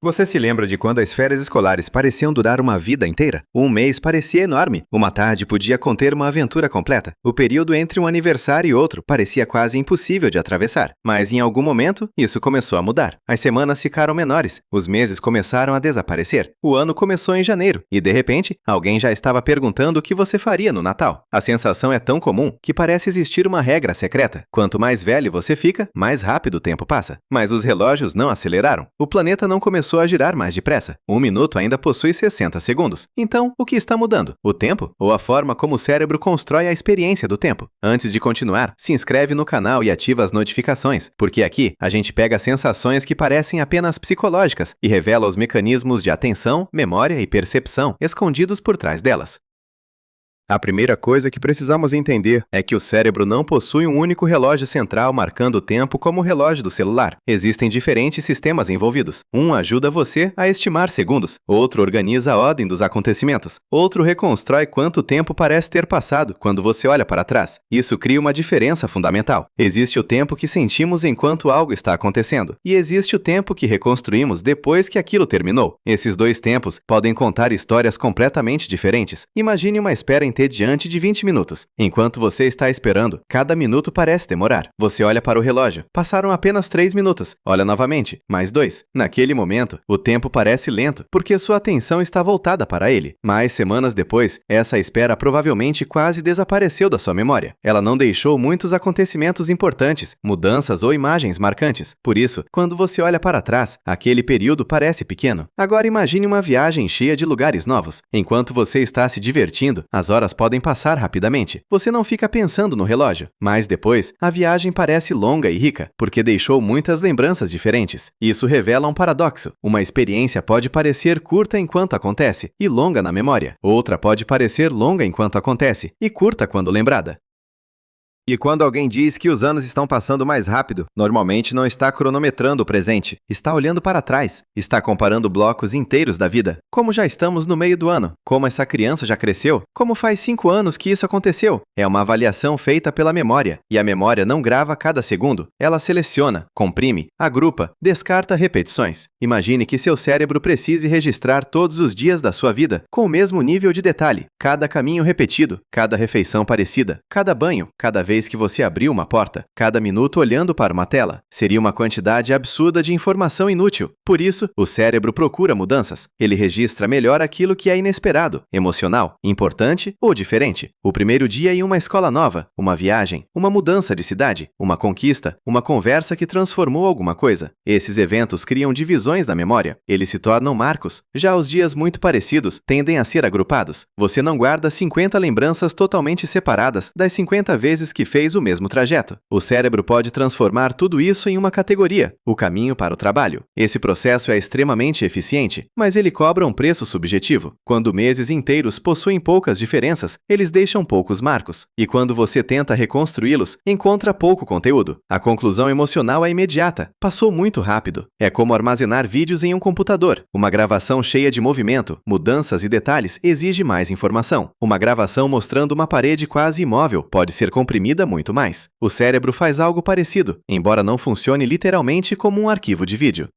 Você se lembra de quando as férias escolares pareciam durar uma vida inteira? Um mês parecia enorme. Uma tarde podia conter uma aventura completa. O período entre um aniversário e outro parecia quase impossível de atravessar. Mas em algum momento, isso começou a mudar. As semanas ficaram menores. Os meses começaram a desaparecer. O ano começou em janeiro e, de repente, alguém já estava perguntando o que você faria no Natal. A sensação é tão comum que parece existir uma regra secreta. Quanto mais velho você fica, mais rápido o tempo passa. Mas os relógios não aceleraram. O planeta não começou a girar mais depressa. Um minuto ainda possui 60 segundos. Então, o que está mudando? O tempo? Ou a forma como o cérebro constrói a experiência do tempo? Antes de continuar, se inscreve no canal e ativa as notificações, porque aqui a gente pega sensações que parecem apenas psicológicas e revela os mecanismos de atenção, memória e percepção escondidos por trás delas. A primeira coisa que precisamos entender é que o cérebro não possui um único relógio central marcando o tempo como o relógio do celular. Existem diferentes sistemas envolvidos. Um ajuda você a estimar segundos, outro organiza a ordem dos acontecimentos, outro reconstrói quanto tempo parece ter passado quando você olha para trás. Isso cria uma diferença fundamental. Existe o tempo que sentimos enquanto algo está acontecendo, e existe o tempo que reconstruímos depois que aquilo terminou. Esses dois tempos podem contar histórias completamente diferentes. Imagine uma espera entediante de 20 minutos. Enquanto você está esperando, cada minuto parece demorar. Você olha para o relógio. Passaram apenas 3 minutos. Olha novamente. Mais 2. Naquele momento, o tempo parece lento, porque sua atenção está voltada para ele. Mas semanas depois, essa espera provavelmente quase desapareceu da sua memória. Ela não deixou muitos acontecimentos importantes, mudanças ou imagens marcantes. Por isso, quando você olha para trás, aquele período parece pequeno. Agora imagine uma viagem cheia de lugares novos. Enquanto você está se divertindo, as horas podem passar rapidamente. Você não fica pensando no relógio, mas depois, a viagem parece longa e rica, porque deixou muitas lembranças diferentes. Isso revela um paradoxo. Uma experiência pode parecer curta enquanto acontece e longa na memória. Outra pode parecer longa enquanto acontece e curta quando lembrada. E quando alguém diz que os anos estão passando mais rápido, normalmente não está cronometrando o presente, está olhando para trás, está comparando blocos inteiros da vida. Como já estamos no meio do ano? Como essa criança já cresceu? Como faz 5 anos que isso aconteceu? É uma avaliação feita pela memória, e a memória não grava cada segundo. Ela seleciona, comprime, agrupa, descarta repetições. Imagine que seu cérebro precise registrar todos os dias da sua vida com o mesmo nível de detalhe. Cada caminho repetido, cada refeição parecida, cada banho, cada vez que você abriu uma porta, cada minuto olhando para uma tela. Seria uma quantidade absurda de informação inútil. Por isso, o cérebro procura mudanças. Ele registra melhor aquilo que é inesperado, emocional, importante ou diferente. O primeiro dia em uma escola nova, uma viagem, uma mudança de cidade, uma conquista, uma conversa que transformou alguma coisa. Esses eventos criam divisões na memória. Eles se tornam marcos. Já os dias muito parecidos tendem a ser agrupados. Você não guarda 50 lembranças totalmente separadas das 50 vezes que fez o mesmo trajeto. O cérebro pode transformar tudo isso em uma categoria, o caminho para o trabalho. Esse processo é extremamente eficiente, mas ele cobra um preço subjetivo. Quando meses inteiros possuem poucas diferenças, eles deixam poucos marcos. E quando você tenta reconstruí-los, encontra pouco conteúdo. A conclusão emocional é imediata. Passou muito rápido. É como armazenar vídeos em um computador. Uma gravação cheia de movimento, mudanças e detalhes exige mais informação. Uma gravação mostrando uma parede quase imóvel pode ser comprimida muito mais. O cérebro faz algo parecido, embora não funcione literalmente como um arquivo de vídeo.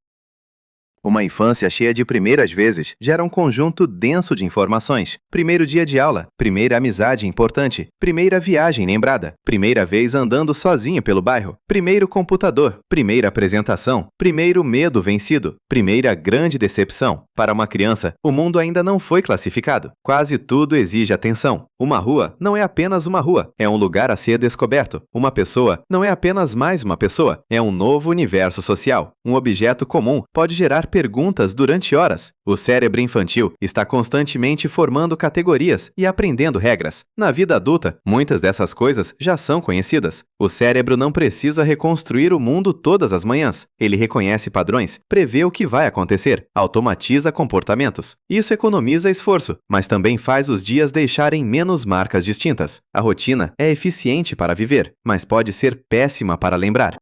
Uma infância cheia de primeiras vezes gera um conjunto denso de informações. Primeiro dia de aula, primeira amizade importante, primeira viagem lembrada, primeira vez andando sozinho pelo bairro, primeiro computador, primeira apresentação, primeiro medo vencido, primeira grande decepção. Para uma criança, o mundo ainda não foi classificado. Quase tudo exige atenção. Uma rua não é apenas uma rua, é um lugar a ser descoberto. Uma pessoa não é apenas mais uma pessoa, é um novo universo social. Um objeto comum pode gerar perguntas durante horas. O cérebro infantil está constantemente formando categorias e aprendendo regras. Na vida adulta, muitas dessas coisas já são conhecidas. O cérebro não precisa reconstruir o mundo todas as manhãs. Ele reconhece padrões, prevê o que vai acontecer, automatiza comportamentos. Isso economiza esforço, mas também faz os dias deixarem menos marcas distintas. A rotina é eficiente para viver, mas pode ser péssima para lembrar.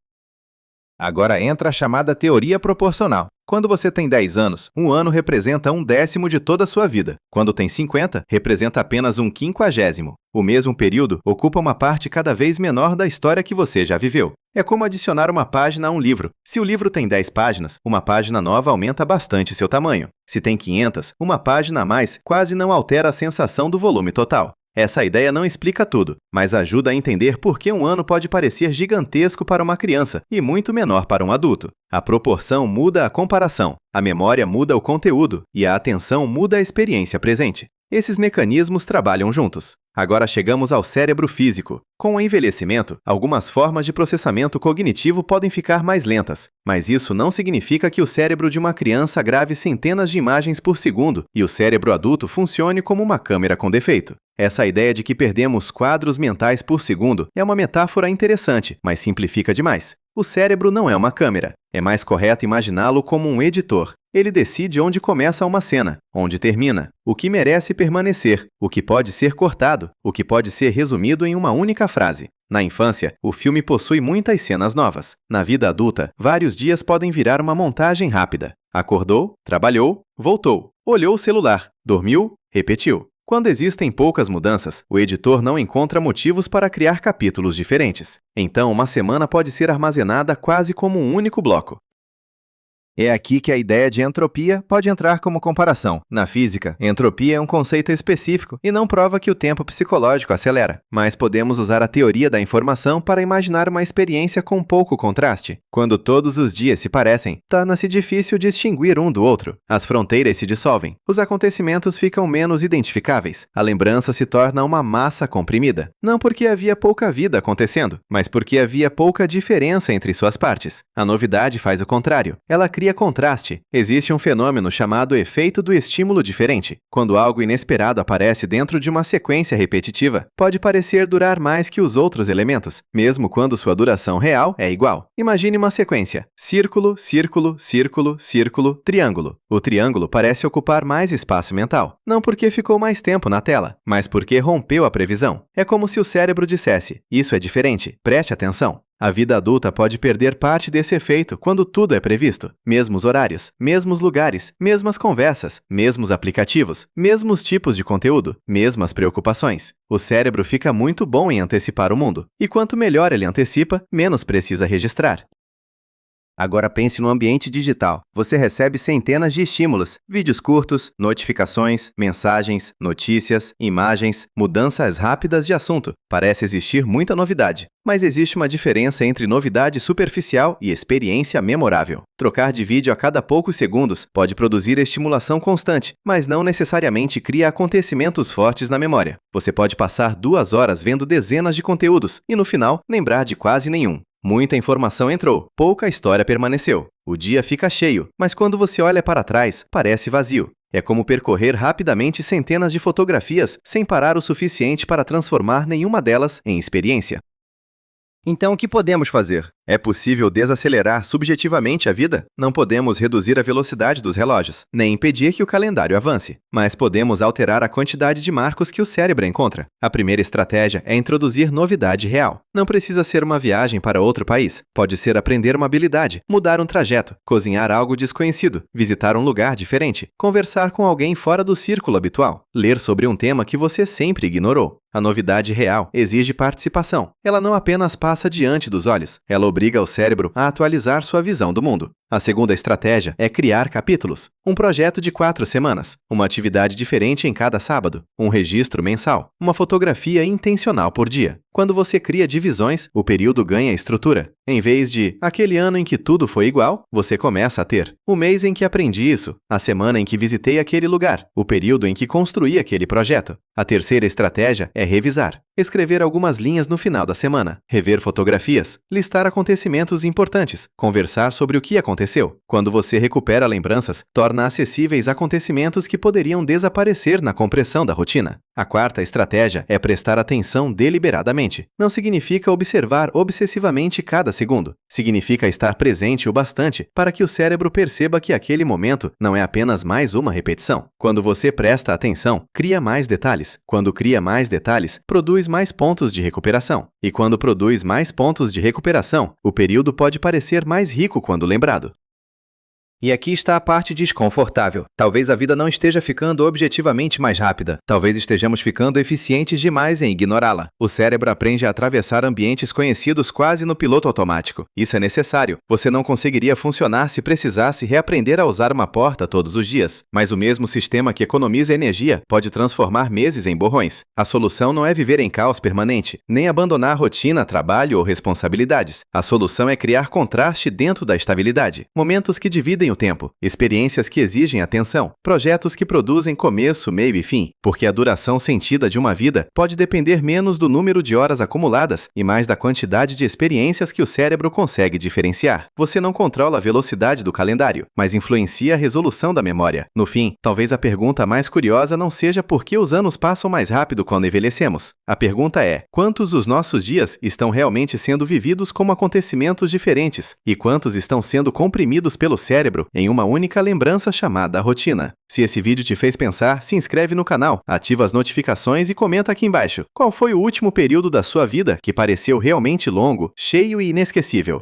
Agora entra a chamada teoria proporcional. Quando você tem 10 anos, um ano representa 1/10 de toda a sua vida. Quando tem 50, representa apenas 1/50. O mesmo período ocupa uma parte cada vez menor da história que você já viveu. É como adicionar uma página a um livro. Se o livro tem 10 páginas, uma página nova aumenta bastante seu tamanho. Se tem 500, uma página a mais quase não altera a sensação do volume total. Essa ideia não explica tudo, mas ajuda a entender por que um ano pode parecer gigantesco para uma criança e muito menor para um adulto. A proporção muda a comparação, a memória muda o conteúdo e a atenção muda a experiência presente. Esses mecanismos trabalham juntos. Agora chegamos ao cérebro físico. Com o envelhecimento, algumas formas de processamento cognitivo podem ficar mais lentas, mas isso não significa que o cérebro de uma criança grave centenas de imagens por segundo e o cérebro adulto funcione como uma câmera com defeito. Essa ideia de que perdemos quadros mentais por segundo é uma metáfora interessante, mas simplifica demais. O cérebro não é uma câmera. É mais correto imaginá-lo como um editor. Ele decide onde começa uma cena, onde termina, o que merece permanecer, o que pode ser cortado, o que pode ser resumido em uma única frase. Na infância, o filme possui muitas cenas novas. Na vida adulta, vários dias podem virar uma montagem rápida. Acordou, trabalhou, voltou, olhou o celular, dormiu, repetiu. Quando existem poucas mudanças, o editor não encontra motivos para criar capítulos diferentes. Então, uma semana pode ser armazenada quase como um único bloco. É aqui que a ideia de entropia pode entrar como comparação. Na física, entropia é um conceito específico e não prova que o tempo psicológico acelera. Mas podemos usar a teoria da informação para imaginar uma experiência com pouco contraste. Quando todos os dias se parecem, torna-se difícil distinguir um do outro. As fronteiras se dissolvem. Os acontecimentos ficam menos identificáveis. A lembrança se torna uma massa comprimida. Não porque havia pouca vida acontecendo, mas porque havia pouca diferença entre suas partes. A novidade faz o contrário. Ela cria contraste. Existe um fenômeno chamado efeito do estímulo diferente. Quando algo inesperado aparece dentro de uma sequência repetitiva, pode parecer durar mais que os outros elementos, mesmo quando sua duração real é igual. Imagine uma sequência: círculo, círculo, círculo, círculo, triângulo. O triângulo parece ocupar mais espaço mental, não porque ficou mais tempo na tela, mas porque rompeu a previsão. É como se o cérebro dissesse: isso é diferente, preste atenção. A vida adulta pode perder parte desse efeito quando tudo é previsto. Mesmos horários, mesmos lugares, mesmas conversas, mesmos aplicativos, mesmos tipos de conteúdo, mesmas preocupações. O cérebro fica muito bom em antecipar o mundo, e quanto melhor ele antecipa, menos precisa registrar. Agora pense no ambiente digital. Você recebe centenas de estímulos, vídeos curtos, notificações, mensagens, notícias, imagens, mudanças rápidas de assunto. Parece existir muita novidade, mas existe uma diferença entre novidade superficial e experiência memorável. Trocar de vídeo a cada poucos segundos pode produzir estimulação constante, mas não necessariamente cria acontecimentos fortes na memória. Você pode passar 2 horas vendo dezenas de conteúdos e, no final, lembrar de quase nenhum. Muita informação entrou, pouca história permaneceu. O dia fica cheio, mas quando você olha para trás, parece vazio. É como percorrer rapidamente centenas de fotografias sem parar o suficiente para transformar nenhuma delas em experiência. Então, o que podemos fazer? É possível desacelerar subjetivamente a vida? Não podemos reduzir a velocidade dos relógios, nem impedir que o calendário avance, mas podemos alterar a quantidade de marcos que o cérebro encontra. A primeira estratégia é introduzir novidade real. Não precisa ser uma viagem para outro país. Pode ser aprender uma habilidade, mudar um trajeto, cozinhar algo desconhecido, visitar um lugar diferente, conversar com alguém fora do círculo habitual, ler sobre um tema que você sempre ignorou. A novidade real exige participação. Ela não apenas passa diante dos olhos, ela obriga o cérebro a atualizar sua visão do mundo. A segunda estratégia é criar capítulos. Um projeto de 4 semanas, uma atividade diferente em cada sábado, um registro mensal, uma fotografia intencional por dia. Quando você cria divisões, o período ganha estrutura. Em vez de aquele ano em que tudo foi igual, você começa a ter o mês em que aprendi isso, a semana em que visitei aquele lugar, o período em que construí aquele projeto. A terceira estratégia é revisar. Escrever algumas linhas no final da semana, rever fotografias, listar acontecimentos importantes, conversar sobre o que aconteceu. Quando você recupera lembranças, torna acessíveis acontecimentos que poderiam desaparecer na compressão da rotina. A quarta estratégia é prestar atenção deliberadamente. Não significa observar obsessivamente cada segundo. Significa estar presente o bastante para que o cérebro perceba que aquele momento não é apenas mais uma repetição. Quando você presta atenção, cria mais detalhes. Quando cria mais detalhes, produz mais pontos de recuperação. E quando produz mais pontos de recuperação, o período pode parecer mais rico quando lembrado. E aqui está a parte desconfortável. Talvez a vida não esteja ficando objetivamente mais rápida. Talvez estejamos ficando eficientes demais em ignorá-la. O cérebro aprende a atravessar ambientes conhecidos quase no piloto automático. Isso é necessário. Você não conseguiria funcionar se precisasse reaprender a usar uma porta todos os dias. Mas o mesmo sistema que economiza energia pode transformar meses em borrões. A solução não é viver em caos permanente, nem abandonar rotina, trabalho ou responsabilidades. A solução é criar contraste dentro da estabilidade. Momentos que dividem o tempo, experiências que exigem atenção, projetos que produzem começo, meio e fim, porque a duração sentida de uma vida pode depender menos do número de horas acumuladas e mais da quantidade de experiências que o cérebro consegue diferenciar. Você não controla a velocidade do calendário, mas influencia a resolução da memória. No fim, talvez a pergunta mais curiosa não seja por que os anos passam mais rápido quando envelhecemos. A pergunta é: quantos dos nossos dias estão realmente sendo vividos como acontecimentos diferentes e quantos estão sendo comprimidos pelo cérebro em uma única lembrança chamada rotina? Se esse vídeo te fez pensar, se inscreve no canal, ativa as notificações e comenta aqui embaixo. Qual foi o último período da sua vida que pareceu realmente longo, cheio e inesquecível?